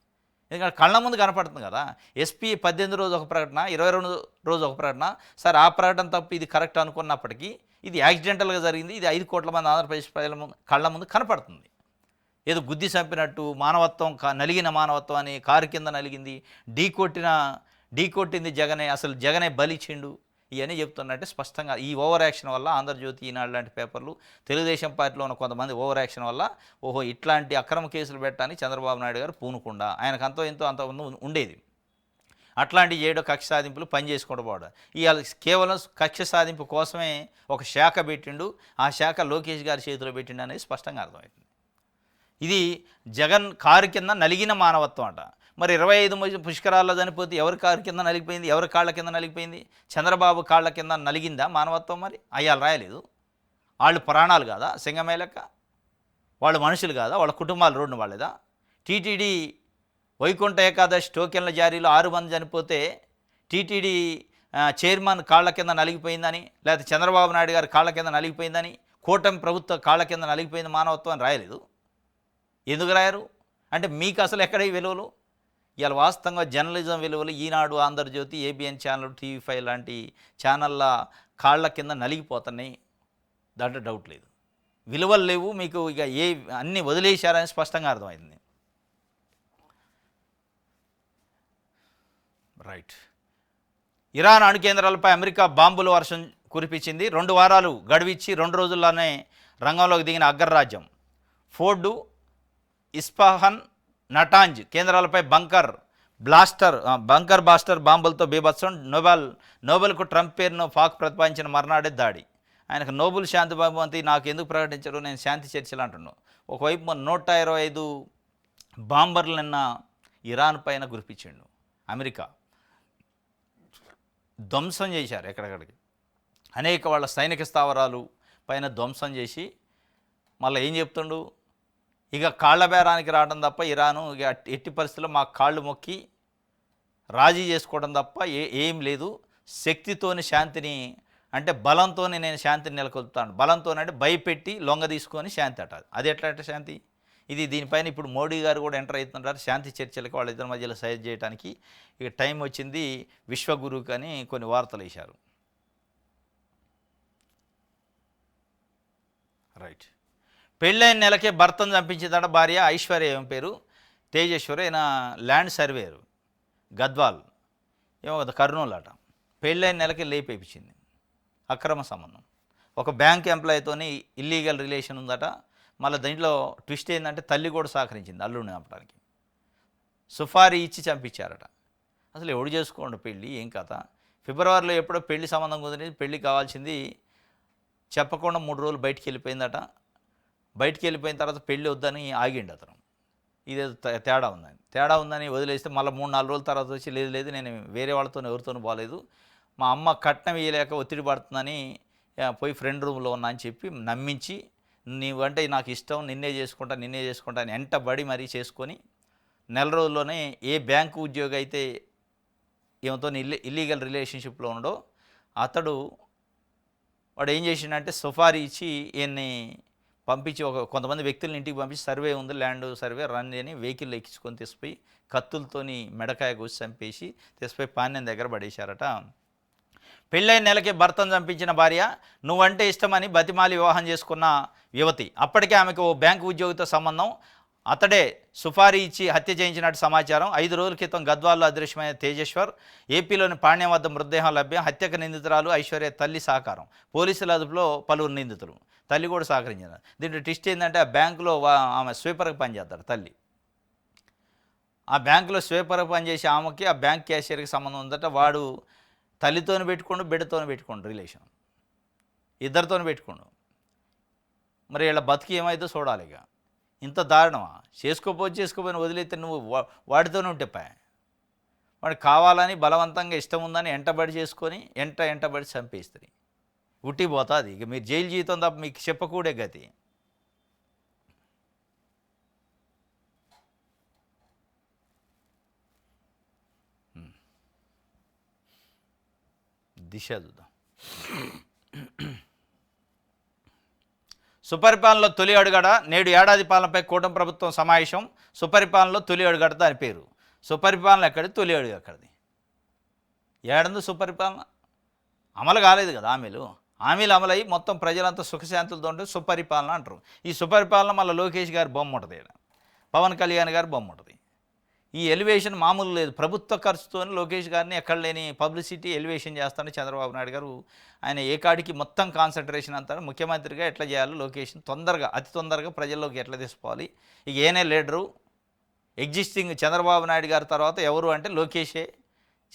ఎందుకంటే కళ్ళ ముందు కనపడుతుంది కదా. ఎస్పీ 18 రోజు ఒక ప్రకటన, 22 రోజు ఒక ప్రకటన. సార్ ఆ ప్రకటన తప్పు, ఇది కరెక్ట్ అనుకున్నప్పటికీ ఇది యాక్సిడెంటల్గా జరిగింది, ఇది 5 కోట్ల మంది ఆంధ్రప్రదేశ్ ప్రజల ముందు కళ్ళ ముందు కనపడుతుంది. ఏదో గుద్ది చంపినట్టు మానవత్వం, నలిగిన మానవత్వం అని, కారు కింద నలిగింది, ఢీకొట్టింది జగనే, అసలు జగనే బలిచిండు, ఇవన్నీ చెప్తున్నట్టే స్పష్టంగా ఈ ఓవర్ యాక్షన్ వల్ల ఆంధ్రజ్యోతి, ఈనాడు లాంటి పేపర్లు, తెలుగుదేశం పార్టీలో ఉన్న కొంతమంది ఓవర్ యాక్షన్ వల్ల ఓహో ఇట్లాంటి అక్రమ కేసులు పెట్టడానికి చంద్రబాబు నాయుడు గారు పూనుకుండా, ఆయనకు అంత ఉండేది, అట్లాంటి చేయడం కక్ష సాధింపులు పని చేసుకుంటూ పోవడం. ఇవాళ కేవలం కక్ష సాధింపు కోసమే ఒక శాఖ పెట్టిండు, ఆ శాఖ లోకేష్ గారి చేతిలో పెట్టిండు అనేది స్పష్టంగా అర్థమవుతుంది. ఇది జగన్ కారు కింద నలిగిన మానవత్వం అంట. మరి 25 పుష్కరాల్లో చనిపోతే ఎవరి కారు కింద నలిగిపోయింది, ఎవరి కాళ్ళ కింద నలిగిపోయింది? చంద్రబాబు కాళ్ళ కింద నలిగిందా మానవత్వం? మరి అయ్యాలు రాయలేదు, వాళ్ళు ప్రాణాలు కాదా సింగమే లెక్క? వాళ్ళు మనుషులు కాదా? వాళ్ళ కుటుంబాలు రోడ్డున వాళ్ళేదా? టీటీడీ వైకుంఠ ఏకాదశి టోకెన్ల జారీలో 6 మంది చనిపోతే టీటీడీ చైర్మన్ కాళ్ళ కింద నలిగిపోయిందని, లేకపోతే చంద్రబాబు నాయుడు గారి కాళ్ళ కింద నలిగిపోయిందని, కూటమి ప్రభుత్వ కాళ్ళ కింద నలిగిపోయింది మానవత్వం అని రాయలేదు. ఎందుకు రాయరు అంటే మీకు అసలు ఎక్కడ ఈ విలువలు? ఇవాళ వాస్తవంగా జర్నలిజం విలువలు ఈనాడు, ఆంధ్రజ్యోతి, ఏబిఎన్ ఛానల్, టీవీ5 లాంటి ఛానళ్ళ కాళ్ళ కింద నలిగిపోతున్నాయి, దాంట్లో డౌట్ లేదు. విలువలు లేవు మీకు, ఇక అన్నీ వదిలేశారని స్పష్టంగా అర్థమైంది. రైట్. ఇరాన్ అణు కేంద్రాలపై అమెరికా బాంబుల వర్షం కురిపించింది. 2 వారాలు గడువిచ్చి 2 రోజుల్లోనే రంగంలోకి దిగిన అగ్రరాజ్యం. ఫోర్డు, ఇస్ఫహాన్, నటాంజ్ కేంద్రాలపై బంకర్ బాస్టర్ బాంబులతో బీభత్సం. నోబెల్కు ట్రంప్ పేరును పాక్ ప్రతిపాదించిన మర్నాడే దాడి. ఆయనకు నోబెల్ శాంతి బహుమతి నాకు ఎందుకు ప్రకటించరు, నేను శాంతి చర్చలు అంటున్నాను. ఒకవైపు 125 బాంబర్లు నిన్న ఇరాన్ పైన కురిపించిండు. అమెరికా ధ్వంసం చేశారు. ఎక్కడెక్కడికి అనేక వాళ్ళ సైనిక స్థావరాలు పైన ధ్వంసం చేసి మళ్ళీ ఏం చెప్తుండు, ఇక కాళ్ళ బేరానికి రావడం తప్ప ఇరాను ఇక ఎట్టి పరిస్థితుల్లో మా కాళ్ళు మొక్కి రాజీ చేసుకోవడం తప్ప ఏం లేదు, శక్తితోని శాంతిని అంటే బలంతోనే నేను శాంతిని నెలకొల్పుతాను. బలంతోనంటే భయపెట్టి లొంగ తీసుకొని శాంతి అట. అది ఎట్లా శాంతి ఇది? దీనిపైన ఇప్పుడు మోడీ గారు కూడా ఎంటర్ అవుతుంటారు శాంతి చర్చలకు వాళ్ళిద్దరి మధ్యలో సహాయం చేయడానికి. ఇక టైం వచ్చింది విశ్వగురువుకి అని కొన్ని వార్తలు వేశారు. రైట్. పెళ్ళైన నెలకే భర్తను చంపించిందట భార్య. ఐశ్వర్య ఏం పేరు, తేజేశ్వరి. ఆయన ల్యాండ్ సర్వేరు, గద్వాల్ ఏమో కదా, కర్నూలు అట. పెళ్ళైన నెలకే లేపేపించింది. అక్రమ సంబంధం. ఒక బ్యాంక్ ఎంప్లాయీతోని ఇల్లీగల్ రిలేషన్ ఉందట. మళ్ళీ దీంట్లో ట్విస్ట్ ఏంటంటే తల్లి కూడా సహకరించింది అల్లుడిని చంపడానికి. సుఫారీ ఇచ్చి చంపించారట. అసలు ఎవడు చేసుకోండి పెళ్ళి, ఏం కథ? ఫిబ్రవరిలో ఎప్పుడో పెళ్లి సంబంధం కుదిరింది. పెళ్లి కావాల్సింది చెప్పకుండా 3 రోజులు బయటికి వెళ్ళిపోయిందట. బయటికి వెళ్ళిపోయిన తర్వాత పెళ్ళి వద్దని ఆగిండు అతను. ఇదేదో తేడా ఉందని వదిలేస్తే మళ్ళీ 3-4 రోజుల తర్వాత వచ్చి లేదు నేను వేరే వాళ్ళతో ఎవరితోనూ బాగాలేదు, మా అమ్మ కట్నం ఇయ్యలేక ఒత్తిడి పడుతుందని పోయి ఫ్రెండ్ రూమ్లో ఉన్నా అని చెప్పి నమ్మించి, నీవంటే నాకు ఇష్టం, నిన్నే చేసుకుంటా అని ఎంటబడి మరీ చేసుకొని 1 రోజుల్లోనే ఏ బ్యాంకు ఉద్యోగి అయితే ఏమతో ఇల్లీగల్ రిలేషన్షిప్లో ఉండో అతడు వాడు ఏం చేసిండంటే సుఫారీ ఇచ్చి ఈయన్ని పంపించి కొంతమంది వ్యక్తులను ఇంటికి పంపించి సర్వే ఉంది, ల్యాండ్ సర్వే రన్ అని వెహికల్ ఎక్కించుకొని తీసుకుపోయి కత్తులతోని మెడకాయ కోసి చంపేసి తీసుకుపోయి పాణ్యం దగ్గర పడేశారట. పెళ్ళైన నెలకే భర్తను చంపించిన భార్య నువ్వంటే ఇష్టమని బతిమాలి వివాహం చేసుకున్న యువతి. అప్పటికే ఆమెకు ఓ బ్యాంకు ఉద్యోగితో సంబంధం. అతడే సుఫారీ ఇచ్చి హత్య చేయించినట్టు సమాచారం. 5 రోజుల క్రితం గద్వాల్లో అదృశ్యమైన తేజేశ్వర్. ఏపీలోని పాణ్యం వద్ద మృతదేహం లభ్యం. హత్యకు నిందితురాలు ఐశ్వర్య తల్లి సహకారం. పోలీసుల అదుపులో పలువురు నిందితులు. తల్లి కూడా సహకరించారు. దీంట్లో ట్విస్ట్ ఏంటంటే ఆ బ్యాంకులో ఆమె స్వీపర్గా పనిచేస్తాడు తల్లి. ఆ బ్యాంకులో స్వీపర్గా పనిచేసి ఆమెకి ఆ బ్యాంక్ క్యాషియర్కి సంబంధం ఉందట. వాడు తల్లితోని పెట్టుకోండు, బిడ్డతోని పెట్టుకోండు రిలేషన్, ఇద్దరితోని పెట్టుకోండు. మరి వీళ్ళ బతికి ఏమైందో చూడాలి. ఇక ఇంత దారుణమా? చేసుకోపోయిన వదిలేస్తే నువ్వు వాడితోనే ఉంటే వాడికి కావాలని బలవంతంగా ఇష్టం ఉందని ఎంటబడి చేసుకొని ఎంటబడి చంపేస్తుంది. ఉట్టిపోతుంది. ఇక మీరు జైలు జీవితం తప్ప మీకు చెప్పకూడే గతి. దిశ చూద్దాం. సుపరిపాలనలో తొలి అడుగడ. నేడు ఏడాది పాలనపై కూటమి ప్రభుత్వం సమావేశం. సుపరిపాలనలో తొలి అడుగడ దాని పేరు. సుపరిపాలన ఎక్కడిది, తొలి అడుగు ఎక్కడిది? ఏడందు సుపరిపాలన అమలు కాలేదు కదా. హామీలు అమలయ్యి మొత్తం ప్రజలంతా సుఖశాంతులతో ఉంటే సుపరిపాలన అంటారు. ఈ సుపరిపాలన మళ్ళీ లోకేష్ గారి బొమ్మ ఉంటుంది, పవన్ కళ్యాణ్ గారి బొమ్మ ఉంటుంది. ఈ ఎలివేషన్ మామూలు లేదు. ప్రభుత్వ ఖర్చుతో లోకేష్ గారిని ఎక్కడ లేని పబ్లిసిటీ ఎలివేషన్ చేస్తాడు చంద్రబాబు నాయుడు గారు. ఆయన ఏకాడికి మొత్తం కాన్సన్ట్రేషన్ అంటారు. ముఖ్యమంత్రిగా ఎట్లా చేయాలో లోకేష్ని అతి తొందరగా ప్రజల్లోకి ఎట్లా తీసుకోవాలి. ఇక ఏనే లీడరు ఎగ్జిస్టింగ్ చంద్రబాబు నాయుడు గారి తర్వాత ఎవరు అంటే లోకేషే.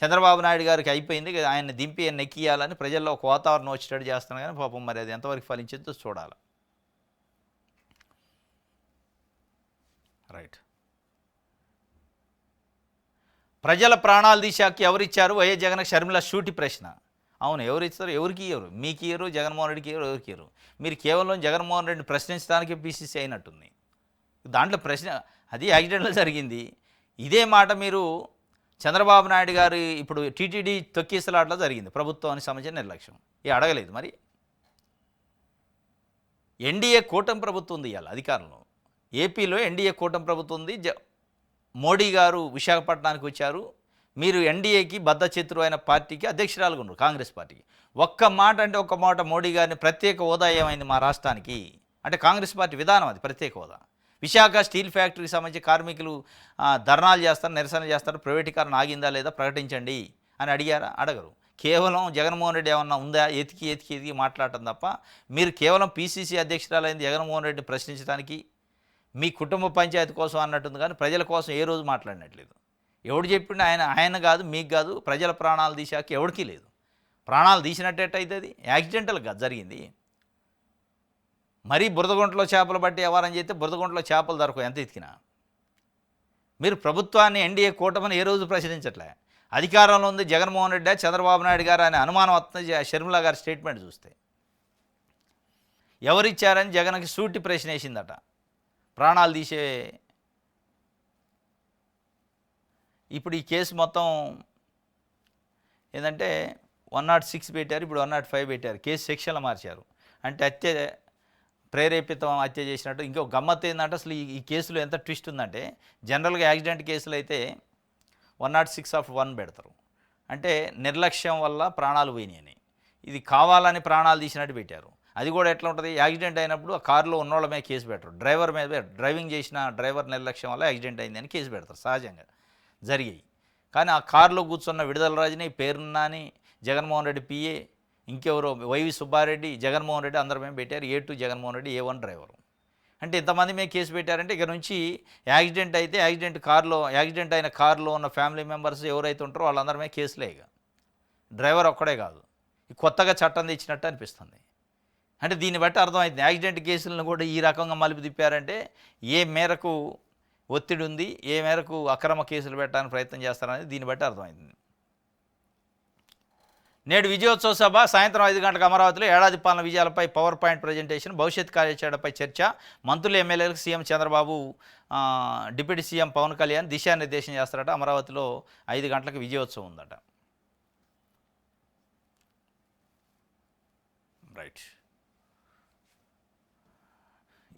చంద్రబాబు నాయుడు గారికి అయిపోయింది, ఆయన దింపి నెక్కియాలని ప్రజల్లో ఒక వాతావరణం వచ్చేటట్టు చేస్తున్నాను. కానీ పాపం మరి అది ఎంతవరకు ఫలించిందో చూడాలి. రైట్. ప్రజల ప్రాణాలు తీశాక ఎవరిచ్చారు? వైఎస్ జగన్కి షర్మిల షూటి ప్రశ్న. అవును, ఎవరు ఇస్తారు? ఎవరికి ఇవ్వరు. మీకు ఇయ్యరు, జగన్మోహన్ రెడ్డికి ఇవ్వరు, ఎవరికి ఇవ్వరు. మీరు కేవలం జగన్మోహన్ రెడ్డిని ప్రశ్నించడానికి పీసీసీ అయినట్టుంది. దాంట్లో ప్రశ్న అది యాక్సిడెంట్లో జరిగింది. ఇదే మాట మీరు చంద్రబాబు నాయుడు గారు ఇప్పుడు టీటీడీ తొక్కిసలాట్లో జరిగింది. ప్రభుత్వానికి సంబంధించిన నిర్లక్ష్యం అడగలేదు. మరి ఎన్డీఏ కూటమి ప్రభుత్వం ఉంది ఇవాళ అధికారంలో. ఏపీలో ఎన్డీఏ కూటమి ప్రభుత్వం ఉంది. మోడీ గారు విశాఖపట్నానికి వచ్చారు. మీరు ఎన్డీఏకి బద్ధచిత్రు అయిన పార్టీకి అధ్యక్షురాలుగా ఉన్నారు, కాంగ్రెస్ పార్టీకి. ఒక్క మాట మోడీ గారిని ప్రత్యేక హోదా ఏమైంది మా రాష్ట్రానికి అంటే కాంగ్రెస్ పార్టీ విధానం అది. ప్రత్యేక హోదా విశాఖ స్టీల్ ఫ్యాక్టరీకి సంబంధించి కార్మికులు ధర్నాలు చేస్తారు, నిరసన చేస్తారు, ప్రైవేటీకరణ ఆగిందా లేదా ప్రకటించండి అని అడిగారా? అడగరు. కేవలం జగన్మోహన్ రెడ్డి ఏమన్నా ఉందా ఎతికి మాట్లాడటం తప్ప మీరు కేవలం పీసీసీ అధ్యక్షురాలైంది జగన్మోహన్ రెడ్డిని ప్రశ్నించడానికి మీ కుటుంబ పంచాయతీ కోసం అన్నట్టుంది, కానీ ప్రజల కోసం ఏ రోజు మాట్లాడినట్లేదు. ఎవడు చెప్పిండు? ఆయన కాదు, మీకు కాదు, ప్రజల ప్రాణాలు తీసాక ఎవడికి లేదు. ప్రాణాలు తీసినట్టయితే అది యాక్సిడెంటల్గా జరిగింది. మరీ బురదగుంటలో చేపలు బట్టి వ్యవహారం చేస్తే బురదగుంటలో చేపలు దొరకవు ఎంత ఎతికినా. మీరు ప్రభుత్వాన్ని ఎన్డీఏ కూటమిని ఏ రోజు ప్రశ్నించట్లే. అధికారంలో ఉంది జగన్మోహన్ రెడ్డి, చంద్రబాబు నాయుడు గారు అనే అనుమానం వస్తుంది షర్మిల గారి స్టేట్మెంట్ చూస్తే. ఎవరిచ్చారని జగన్కి సూటి ప్రశ్న వేసిందట. ప్రాణాలు తీసే ఇప్పుడు ఈ కేసు మొత్తం ఏంటంటే 106 పెట్టారు, ఇప్పుడు 105 పెట్టారు. కేసు సెక్షన్లు మార్చారు. అంటే ప్రేరేపితం హత్య చేసినట్టు. ఇంకో గమ్మత్తు ఏంటంటే అసలు ఈ కేసులో ఎంత ట్విస్ట్ ఉందంటే, జనరల్గా యాక్సిడెంట్ కేసులు అయితే 106(1) పెడతారు. అంటే నిర్లక్ష్యం వల్ల ప్రాణాలు పోయినాయని. ఇది కావాలని ప్రాణాలు తీసినట్టు పెట్టారు. అది కూడా ఎట్లా ఉంటుంది? యాక్సిడెంట్ అయినప్పుడు ఆ కారులో ఉన్నోళ్ళ మీద కేసు పెట్టరు, డ్రైవర్ మీద, డ్రైవింగ్ చేసిన డ్రైవర్ నిర్లక్ష్యం వల్ల యాక్సిడెంట్ అయిందని కేసు పెడతారు. సహజంగా జరిగాయి. కానీ ఆ కారులో కూర్చున్న విడుదల రాజుని, పేరున్నాని, జగన్మోహన్ రెడ్డి పిఏ, ఇంకెవరో వైవి సుబ్బారెడ్డి, జగన్మోహన్ రెడ్డి అందరి మీద పెట్టారు. A2 Jaganmohan Reddy, A1 driver. అంటే ఇంతమంది మీద కేసు పెట్టారంటే ఇక నుంచి యాక్సిడెంట్ అయితే యాక్సిడెంట్ అయిన కారులో ఉన్న ఫ్యామిలీ మెంబర్స్ ఎవరైతే ఉంటారో వాళ్ళందరి మీద కేసులే. ఇక డ్రైవర్ ఒక్కడే కాదు, కొత్తగా చట్టం తెచ్చినట్టు అనిపిస్తుంది. అంటే దీన్ని బట్టి అర్థమైంది యాక్సిడెంట్ కేసులను కూడా ఈ రకంగా మలుపు తిప్పారంటే ఏ మేరకు ఒత్తిడి ఉంది, ఏ మేరకు అక్రమ కేసులు పెట్టడానికి ప్రయత్నం చేస్తారనేది దీన్ని బట్టి అర్థమైంది. నేడు విజయోత్సవ సభ సాయంత్రం 5 గంటలకు అమరావతిలో ఏడాది పాలన విజయాలపై పవర్ పాయింట్ ప్రజెంటేషన్, భవిష్యత్ కార్యాచరణపై చర్చ, మంత్రులు ఎమ్మెల్యేలకు CM Chandrababu, deputy CM Pawan Kalyan దిశానిర్దేశం చేస్తారట. అమరావతిలో 5 గంటలకు విజయోత్సవం ఉందట. రైట్,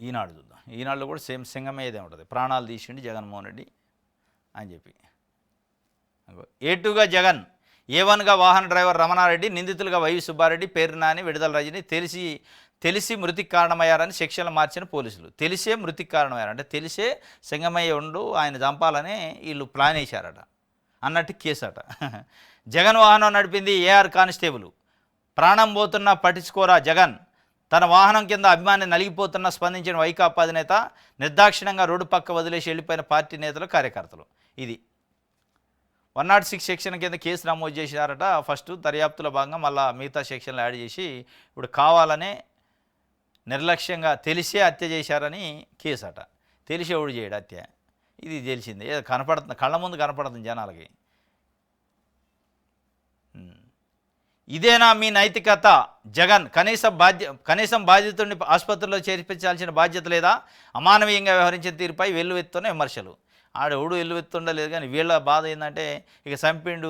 ఈనాడు చూద్దాం. ఈనాడులో కూడా సేమ్ సింగమేదే ఉంటుంది. ప్రాణాలు తీసిండి జగన్మోహన్ రెడ్డి అని చెప్పి. A2గా జగన్, A1గా వాహన డ్రైవర్ రమణారెడ్డి, నిందితులుగా వైవి సుబ్బారెడ్డి, పేర్నాని, విడుదల రజని తెలిసి మృతికి కారణమయ్యారని సెక్షన్లు మార్చిన పోలీసులు. తెలిసే మృతికి కారణమయ్యారు అంటే తెలిసే సింగమయ్య ఉండు ఆయన చంపాలని వీళ్ళు ప్లాన్ వేశారట అన్నట్టు కేసు అట. జగన్ వాహనం నడిపింది AR కానిస్టేబుల్, ప్రాణం పోతున్నా పట్టించుకోరా జగన్, తన వాహనం కింద అభిమాని నలిగిపోతున్నా స్పందించిన వైకాపా అధినేత, నిర్దాక్షిణ్యంగా రోడ్డు పక్క వదిలేసి వెళ్ళిపోయిన పార్టీ నేతలు, కార్యకర్తలు. ఇది 106 సెక్షన్ కింద కేసు నమోదు చేశారట. ఫస్ట్ దర్యాప్తులో భాగంగా మళ్ళీ మిగతా సెక్షన్లు యాడ్ చేసి ఇప్పుడు కావాలనే నిర్లక్ష్యంగా తెలిసే హత్య చేశారని కేసు అట. తెలిసి ఎవడు చేయడు హత్య, ఇది తెలిసిందే. ఏదో కనపడుతుంది, కళ్ళ ముందు కనపడుతుంది జనాలకి. ఇదేనా మీ నైతికత జగన్? కనీసం బాధితుడిని ఆసుపత్రిలో చేర్పించాల్సిన బాధ్యత లేదా? అమానవీయంగా వ్యవహరించిన తీరుపై వెల్లువెత్తున్న విమర్శలు. ఆడెవడు వెల్లువెత్తుండలేదు, కానీ వీళ్ళ బాధ ఏంటంటే ఇక చంపిండు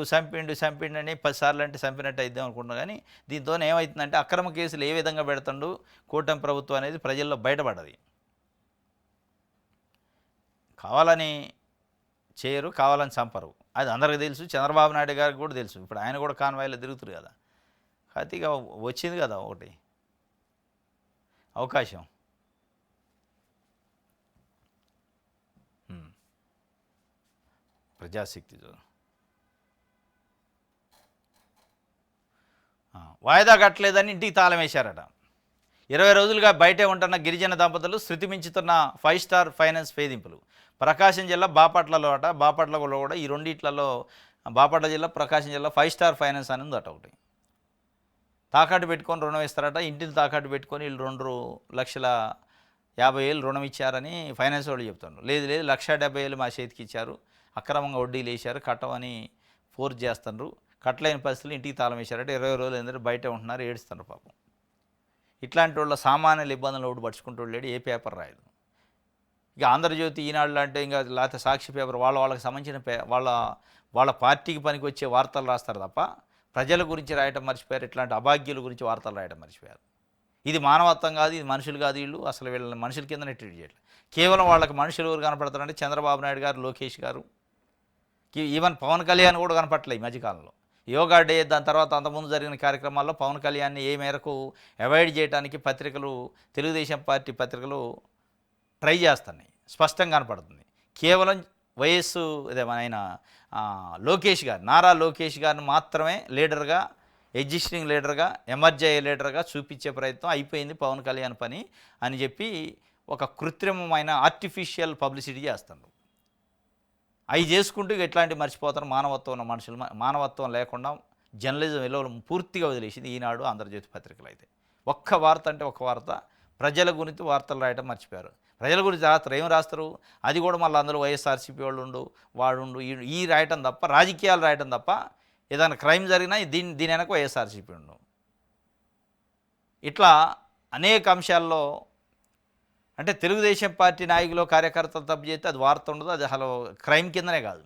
అని 10 సార్లు అంటే చంపినట్టు అయిద్దాం అనుకుంటున్నాం. కానీ దీంతో ఏమవుతుందంటే అక్రమ కేసులు ఏ విధంగా పెడుతుండు కూటమి ప్రభుత్వం అనేది ప్రజల్లో బయటపడది. కావాలని చేయరు, కావాలని చంపరు, అది అందరికీ తెలుసు. చంద్రబాబు నాయుడు గారికి కూడా తెలుసు. ఇప్పుడు ఆయన కూడా కాన్వాయ్లో తిరుగుతారు కదా. అయితే ఇక వచ్చింది కదా ఒకటి అవకాశం. ప్రజాశక్తి వాయిదా కట్టలేదని ఇంటికి తాళం వేశారట. 20 రోజులుగా బయటే ఉంటున్న గిరిజన దంపతులు శృతి మించుతున్న 5 స్టార్ ఫైనాన్స్ వేధింపులు. ప్రకాశం జిల్లా బాపట్లలో అట. బాపట్లలో కూడా ఈ రెండిట్లలో బాపట్ల జిల్లా, ప్రకాశం జిల్లా 5 స్టార్ ఫైనాన్స్ అని ఉందట. ఒకటి తాకట్టు పెట్టుకొని రుణం ఇస్తారట. ఇంటిని తాకట్టు పెట్టుకొని వీళ్ళు 2,50,000 రుణం ఇచ్చారని ఫైనాన్స్ వాళ్ళు చెప్తున్నారు. లేదు 1,70,000 మా చేతికి ఇచ్చారు, అక్రమంగా వడ్డీలు వేశారు, కట్టమని ఫోర్స్ చేస్తున్నారు. కట్టలేని పరిస్థితులు ఇంటికి తాళం వేశారట. 20 రోజులు ఎందుకంటే బయట ఉంటున్నారు, ఏడుస్తున్నారు పాపం. ఇట్లాంటి వాళ్ళ సామాన్యుల ఇబ్బందులు ఒకటి పడుచుకుంటూ లేడు, ఏ పేపర్ రాయదు. ఇక ఆంధ్రజ్యోతి, ఈనాడు లాంటి ఇంకా లేకపోతే సాక్షి పేపర్ వాళ్ళకి సంబంధించిన వాళ్ళ పార్టీకి పనికి వచ్చే వార్తలు రాస్తారు తప్ప ప్రజల గురించి రాయటం మర్చిపోయారు. ఇట్లాంటి అభాగ్యుల గురించి వార్తలు రాయటం మర్చిపోయారు. ఇది మానవత్వం కాదు, ఇది మనుషులు కాదు. వీళ్ళు అసలు వీళ్ళని మనుషుల కిందనే ట్రీట్ చేయట్లేదు. కేవలం వాళ్ళకి మనుషులు ఎవరు కనపడతారంటే చంద్రబాబు నాయుడు గారు, లోకేష్ గారు, ఈవెన్ పవన్ కళ్యాణ్ కూడా కనపట్లేదు ఈ మధ్యకాలంలో. యోగా డే, దాని తర్వాత అంతకుముందు జరిగిన కార్యక్రమాల్లో పవన్ కళ్యాణ్ని ఏ మేరకు అవాయిడ్ చేయడానికి పత్రికలు, తెలుగుదేశం పార్టీ పత్రికలు ట్రై చేస్తున్నాయి. స్పష్టంగా కనపడుతుంది. కేవలం వయస్సు అదే మన ఆయన లోకేష్ గారు, నారా లోకేష్ గారిని మాత్రమే లీడర్గా, ఎగ్జిస్టింగ్ లీడర్గా, ఎమర్జ్ అయ్యే లీడర్గా చూపించే ప్రయత్నం అయిపోయింది పవన్ కళ్యాణ్ పని అని చెప్పి ఒక కృత్రిమమైన ఆర్టిఫిషియల్ పబ్లిసిటీ చేస్తున్నారు. అవి చేసుకుంటూ ఎట్లాంటి మర్చిపోతారు మానవత్వం ఉన్న మనుషులు. మానవత్వం లేకుండా జర్నలిజం విలువలు పూర్తిగా వదిలేసింది ఈనాడు, ఆంధ్రజ్యోతి పత్రికలు. అయితే ఒక్క వార్త అంటే ఒక్క వార్త ప్రజల గురించి వార్తలు రాయటం మర్చిపోయారు. ప్రజల గురించి రాస్తారు, ఏం రాస్తారు? అది కూడా మళ్ళీ అందులో వైఎస్ఆర్సీపీ వాళ్ళు వాడుండు ఈ రాయటం తప్ప, రాజకీయాలు రాయటం తప్ప, ఏదైనా క్రైమ్ జరిగినా దీని వెనక వైఎస్ఆర్సీపీ ఉండు. ఇట్లా అనేక అంశాల్లో అంటే తెలుగుదేశం పార్టీ నాయకులు కార్యకర్తలు తప్పు చేస్తే అది వార్త ఉండదు, అది అసలు క్రైమ్ కిందనే కాదు.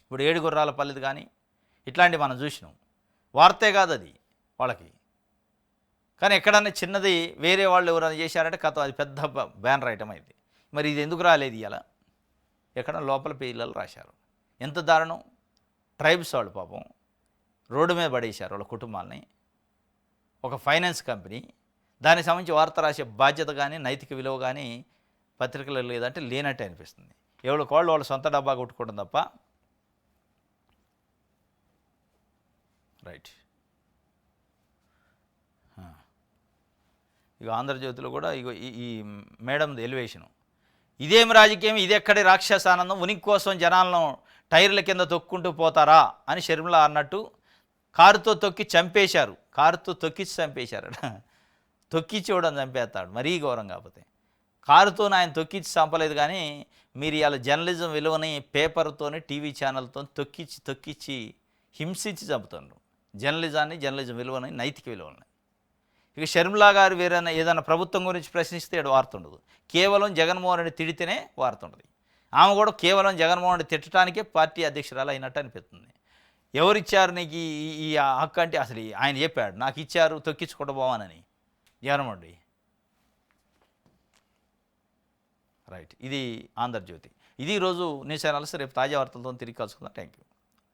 ఇప్పుడు ఏడుగుర్రాల పల్లెది కానీ ఇట్లాంటివి మనం చూసినాం, వార్తే కాదు అది వాళ్ళకి. కానీ ఎక్కడన్నా చిన్నది వేరే వాళ్ళు ఎవరైనా చేశారంటే కథ అది పెద్ద బ్యానర్ ఐటమ్ అయింది. మరి ఇది ఎందుకు రాలేదు ఇలా? ఎక్కడ లోపల పిల్లలు రాశారు. ఎంత దారుణం! ట్రైబ్స్ వాళ్ళు పాపం రోడ్డు మీద పడేశారు వాళ్ళ కుటుంబాలని. ఒక ఫైనాన్స్ కంపెనీ దానికి సంబంధించి వార్త రాసే బాధ్యత కానీ నైతిక విలువ కానీ పత్రికలు లేదంటే లేనట్టే అనిపిస్తుంది. ఎవరికి వాళ్ళ సొంత డబ్బా కొట్టుకోవడం తప్ప. రైట్. ఇక ఆంధ్రజ్యోతిలో కూడా ఇగో ఈ మేడంది ఎలివేషను, ఇదేం రాజకీయం, ఇది ఎక్కడి రాక్షసానందం, ఉనికి కోసం జనాలను టైర్ల కింద తొక్కుంటూ పోతారా అని షర్మిల అన్నట్టు కారుతో తొక్కి చంపేశారు. కారుతో తొక్కిచ్చి చంపేశారు. తొక్కిచ్చి ఇవ్వడం చంపేస్తాడు మరీ ఘోరం. కాకపోతే కారుతో ఆయన తొక్కిచ్చి చంపలేదు, కానీ మీరు ఇవాళ జర్నలిజం విలువని పేపర్తోని టీవీ ఛానల్తో తొక్కిచ్చి హింసించి చంపుతున్నారు. జర్నలిజం విలువని, నైతిక విలువలని. ఇక షర్మిలా గారు వేరైనా ఏదైనా ప్రభుత్వం గురించి ప్రశ్నిస్తే వార్త ఉండదు. కేవలం జగన్మోహన్ రెడ్డి తిడితేనే వార్త ఉండదు. ఆమె కూడా కేవలం జగన్మోహన్ రెడ్డి తిట్టడానికే పార్టీ అధ్యక్షురాలు అయినట్టు అనిపిస్తుంది. ఎవరిచ్చారు నీకు ఈ హక్కు అంటే అసలు ఆయన చెప్పాడు, నాకు ఇచ్చారు తొక్కించుకుంటూ పోవానని జగన్మోహన్ రెడ్డి. రైట్. ఇది ఆంధ్రజ్యోతి. ఇది ఈరోజు న్యూస్ ఛానల్స్. రేపు తాజా వార్తలతో తిరిగి కలుసుకుందాం. Thank you.